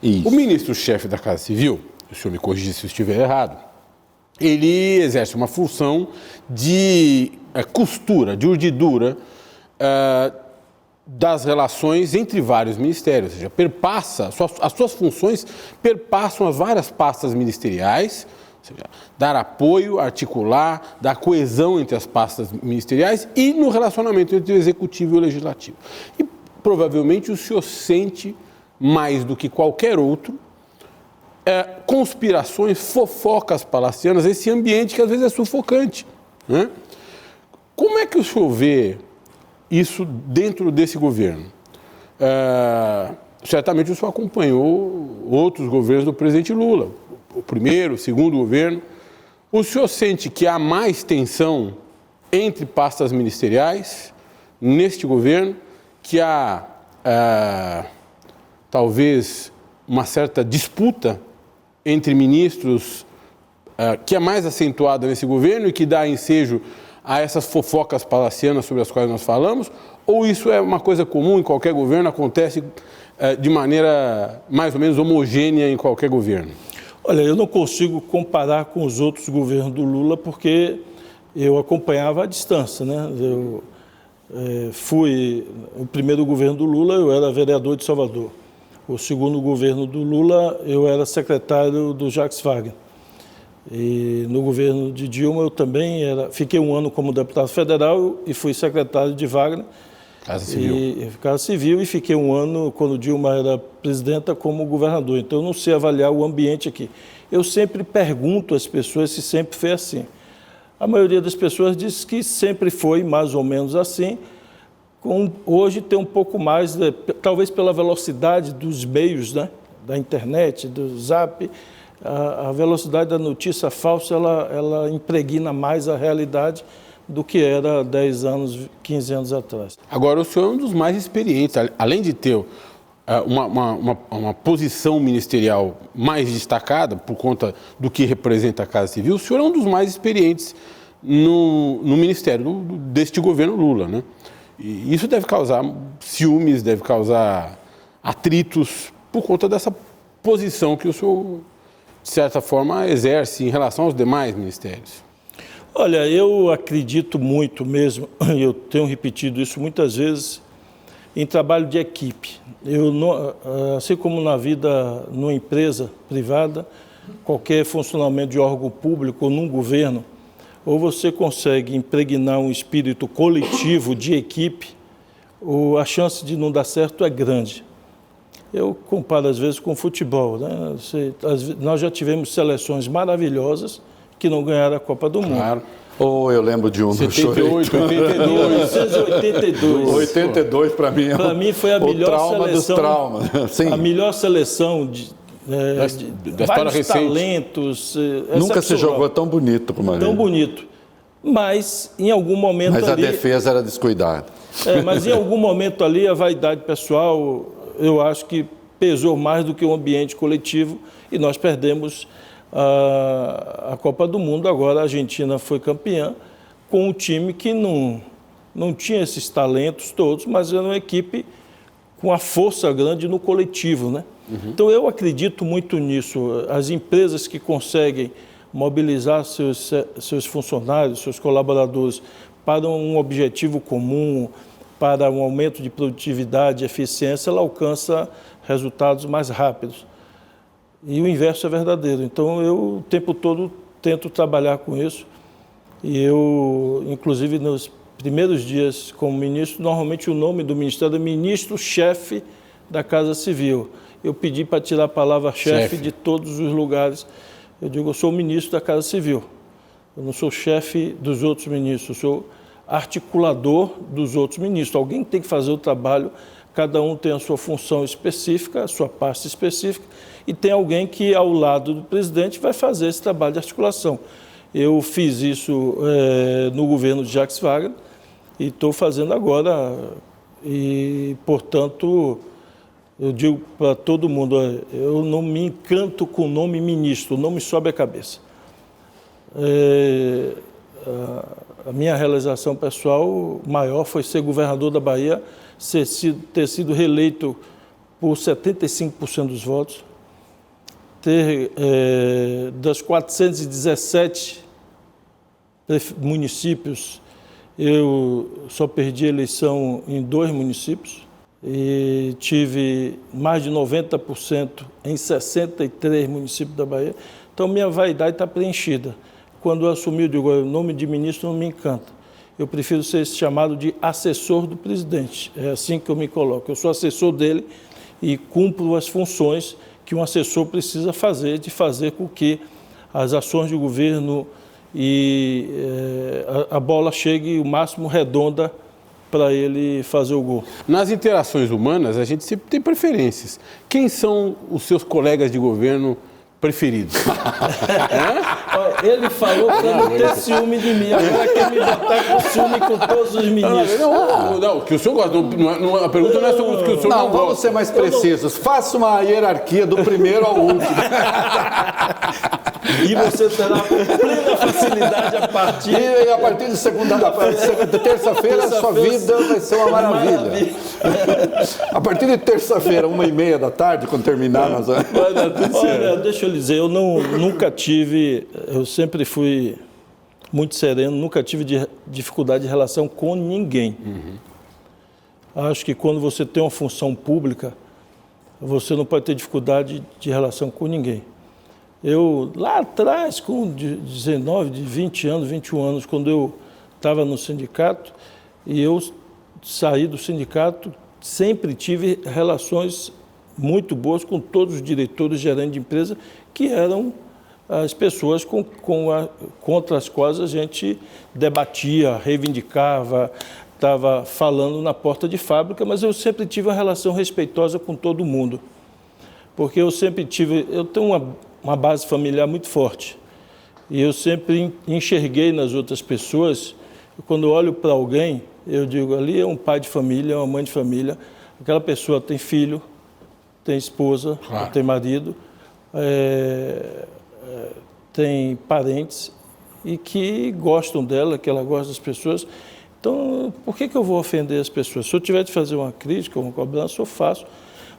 Isso. O ministro-chefe da Casa Civil, o senhor me corrija se eu estiver errado, ele exerce uma função de costura, de urdidura das relações entre vários ministérios, ou seja, perpassa, as suas funções perpassam as várias pastas ministeriais, ou seja, dar apoio, articular, dar coesão entre as pastas ministeriais e no relacionamento entre o executivo e o legislativo. E provavelmente o senhor sente, mais do que qualquer outro, conspirações, fofocas palacianas, esse ambiente que às vezes é sufocante, né? Como é que o senhor vê isso dentro desse governo? Certamente o senhor acompanhou outros governos do presidente Lula, o primeiro, o segundo governo. O senhor sente que há mais tensão entre pastas ministeriais neste governo, que há talvez uma certa disputa entre ministros que é mais acentuada nesse governo e que dá ensejo a essas fofocas palacianas sobre as quais nós falamos, ou isso é uma coisa comum em qualquer governo, acontece de maneira mais ou menos homogênea em qualquer governo? Olha, eu não consigo comparar com os outros governos do Lula porque eu acompanhava à distância, né? Eu fui, o primeiro governo do Lula, eu era vereador de Salvador. O segundo governo do Lula, eu era secretário do Jacques Wagner. E no governo de Dilma eu também fiquei um ano como deputado federal e fui secretário de Wagner. Casa Civil. Casa Civil, e fiquei um ano, quando Dilma era presidenta, como governador. Então eu não sei avaliar o ambiente aqui. Eu sempre pergunto às pessoas se sempre foi assim. A maioria das pessoas diz que sempre foi mais ou menos assim. Hoje tem um pouco mais, talvez pela velocidade dos meios, né? Da internet, do Zap. A velocidade da notícia falsa, ela impregna mais a realidade do que era 10 anos, 15 anos atrás. Agora, o senhor é um dos mais experientes, além de ter uma posição ministerial mais destacada por conta do que representa a Casa Civil, o senhor é um dos mais experientes no ministério deste governo Lula, né? E isso deve causar ciúmes, deve causar atritos por conta dessa posição que o senhor, de certa forma, exerce em relação aos demais ministérios. Olha, eu acredito muito mesmo, eu tenho repetido isso muitas vezes, em trabalho de equipe. Assim como na vida, numa empresa privada, qualquer funcionamento de órgão público ou num governo, ou você consegue impregnar um espírito coletivo de equipe, ou a chance de não dar certo é grande. Eu comparo às vezes com futebol, né? Nós já tivemos seleções maravilhosas que não ganharam a Copa do Mundo. Claro. Ou eu lembro de um do 78, 1982. 82 para mim é mim foi a melhor trauma seleção. Dos traumas. Sim. A melhor seleção de vários recente. Talentos. Nunca se jogou tão bonito como a Tão bonito. Mas em algum momento Mas ali. A defesa era descuidada. Mas em algum momento ali a vaidade pessoal, eu acho que pesou mais do que o ambiente coletivo e nós perdemos a Copa do Mundo. Agora a Argentina foi campeã com um time que não tinha esses talentos todos, mas era uma equipe com a força grande no coletivo, né? Uhum. Então eu acredito muito nisso. As empresas que conseguem mobilizar seus funcionários, seus colaboradores para um objetivo comum, para um aumento de produtividade e eficiência, ela alcança resultados mais rápidos. E o inverso é verdadeiro. Então, eu o tempo todo tento trabalhar com isso. E eu, inclusive, nos primeiros dias como ministro, normalmente o nome do ministério é ministro-chefe da Casa Civil. Eu pedi para tirar a palavra chefe de todos os lugares. Eu digo, eu sou o ministro da Casa Civil. Eu não sou chefe dos outros ministros, eu sou articulador dos outros ministros. Alguém tem que fazer o trabalho, cada um tem a sua função específica, a sua parte específica, e tem alguém que, ao lado do presidente, vai fazer esse trabalho de articulação. Eu fiz isso no governo de Jacques Wagner e estou fazendo agora. E, portanto, eu digo para todo mundo, eu não me encanto com o nome ministro, não me sobe a cabeça. A minha realização pessoal maior foi ser governador da Bahia, ter sido reeleito por 75% dos votos. das 417 municípios, eu só perdi a eleição em 2 municípios e tive mais de 90% em 63 municípios da Bahia. Então, minha vaidade está preenchida. Quando eu assumi, eu digo, o nome de ministro não me encanta. Eu prefiro ser chamado de assessor do presidente. É assim que eu me coloco. Eu sou assessor dele e cumpro as funções que um assessor precisa fazer, de fazer com que as ações de governo e a bola chegue o máximo redonda para ele fazer o gol. Nas interações humanas, a gente sempre tem preferências. Quem são os seus colegas de governo preferidos? Ele falou para não ter ciúme de mim. Agora quer me botar com ciúme com todos os ministros. Não, que o senhor gosta. A pergunta não é sobre o que o senhor não gosta. Vamos ser mais precisos. Faça uma hierarquia do primeiro ao último. E você terá plena facilidade a partir... E a partir de terça-feira, sua vida vai ser uma maravilha. A partir de terça-feira, 1h30 da tarde, quando terminar, nós vamos... Olha, deixa eu lhe dizer, eu nunca tive... Eu sempre fui muito sereno, nunca tive dificuldade de relação com ninguém. Acho que quando você tem uma função pública, você não pode ter dificuldade de relação com ninguém. Eu, lá atrás, com 19, 20 anos, 21 anos, quando eu estava no sindicato, e eu saí do sindicato, sempre tive relações muito boas com todos os diretores, gerentes de empresa, que eram as pessoas contra as quais a gente debatia, reivindicava, estava falando na porta de fábrica, mas eu sempre tive uma relação respeitosa com todo mundo. Porque eu tenho uma base familiar muito forte. E eu sempre enxerguei nas outras pessoas, quando eu olho para alguém, eu digo, ali é um pai de família, é uma mãe de família, aquela pessoa tem filho, tem esposa, claro, tem marido, tem parentes e que gostam dela, que ela gosta das pessoas. Então, por que eu vou ofender as pessoas? Se eu tiver de fazer uma crítica, uma cobrança, eu faço,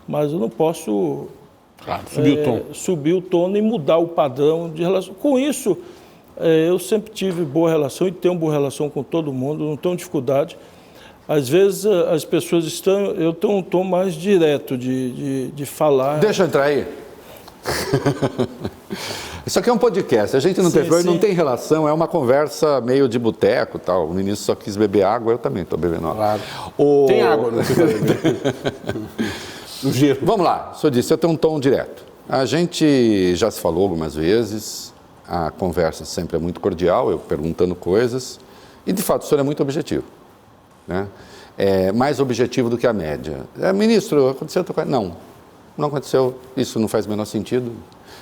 mas eu não posso... Claro, subir o tom e mudar o padrão de relação. Com isso, eu sempre tive boa relação e tenho boa relação com todo mundo, não tenho dificuldade. Às vezes as pessoas eu tenho um tom mais direto de falar. Deixa eu entrar aí. Isso aqui é um podcast, a gente não tem relação, é uma conversa meio de boteco e tal. O ministro só quis beber água, eu também estou bebendo água. Claro. Tem água no seu Vamos lá, o senhor disse, eu tenho um tom direto. A gente já se falou algumas vezes, a conversa sempre é muito cordial, eu perguntando coisas, e de fato o senhor é muito objetivo, né? É mais objetivo do que a média. Ministro, aconteceu outra coisa? Não aconteceu, isso não faz o menor sentido,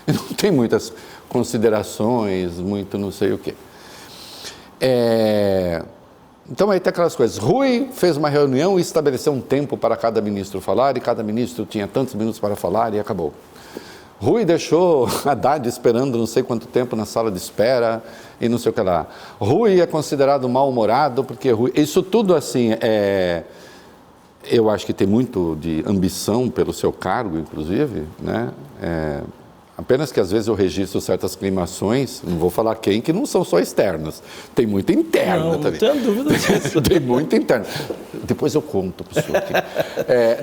não tem muitas considerações, muito não sei o quê. Então, aí tem aquelas coisas. Rui fez uma reunião e estabeleceu um tempo para cada ministro falar, e cada ministro tinha tantos minutos para falar e acabou. Rui deixou Haddad esperando não sei quanto tempo na sala de espera e não sei o que lá. Rui é considerado mal-humorado porque Rui... Isso tudo, assim, eu acho que tem muito de ambição pelo seu cargo, inclusive, né? Apenas que às vezes eu registro certas climações, não vou falar quem, que não são só externas. Tem muita interna também. Não tenho dúvida disso. Tem muita interna. Depois eu conto para o senhor.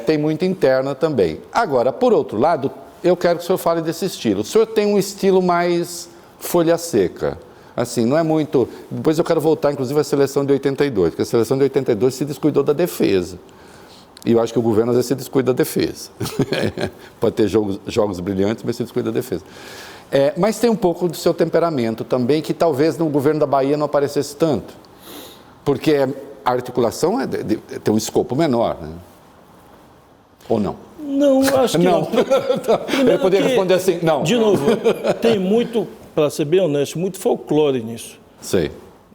Tem muita interna também. Agora, por outro lado, eu quero que o senhor fale desse estilo. O senhor tem um estilo mais folha seca. Assim, não é muito... Depois eu quero voltar, inclusive, à seleção de 82, porque a seleção de 82 se descuidou da defesa. E eu acho que o governo às vezes se descuida da defesa. Pode ter jogos brilhantes, mas se descuida da defesa. Mas tem um pouco do seu temperamento também, que talvez no governo da Bahia não aparecesse tanto. Porque a articulação tem um escopo menor, né? Ou não? Não, acho que não. Ele poderia responder assim, não. De novo, tem muito, para ser bem honesto, muito folclore nisso. Sei.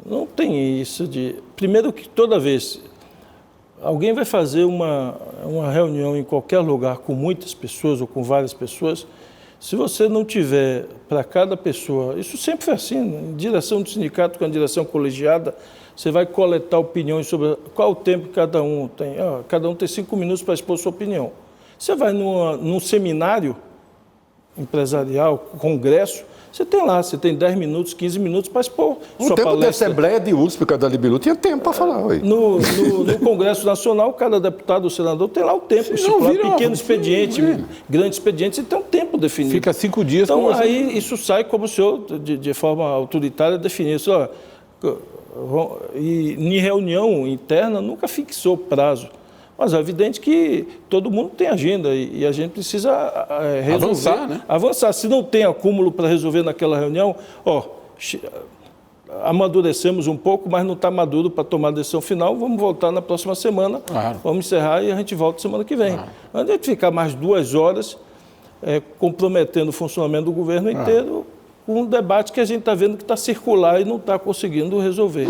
Não tem isso de... Primeiro que toda vez... Alguém vai fazer uma reunião em qualquer lugar com muitas pessoas ou com várias pessoas, se você não tiver para cada pessoa, isso sempre foi assim, em direção do sindicato com a direção colegiada, você vai coletar opiniões sobre qual o tempo que cada um tem. Cada um tem 5 minutos para expor sua opinião. Você vai num seminário, empresarial, congresso, você tem lá, você tem 10 minutos, 15 minutos para expor No sua tempo da palestra. Assembleia de USP, que é da Libilu, tinha tempo para falar. Oi. No Congresso Nacional, cada deputado ou senador tem lá o tempo. Se for pequeno expediente, grande expediente, você tem um tempo definido. Fica 5 dias. Então, aí isso sai como o senhor, de forma autoritária, definir isso. Ó, e em reunião interna nunca fixou prazo. Mas é evidente que todo mundo tem agenda e a gente precisa resolver. Avançar, né? Avançar. Se não tem acúmulo para resolver naquela reunião, amadurecemos um pouco, mas não está maduro para tomar a decisão final, vamos voltar na próxima semana, Claro. vamos encerrar e a gente volta semana que vem. Não adianta ficar mais 2 horas comprometendo o funcionamento do governo inteiro com um debate que a gente está vendo que está circular e não está conseguindo resolver.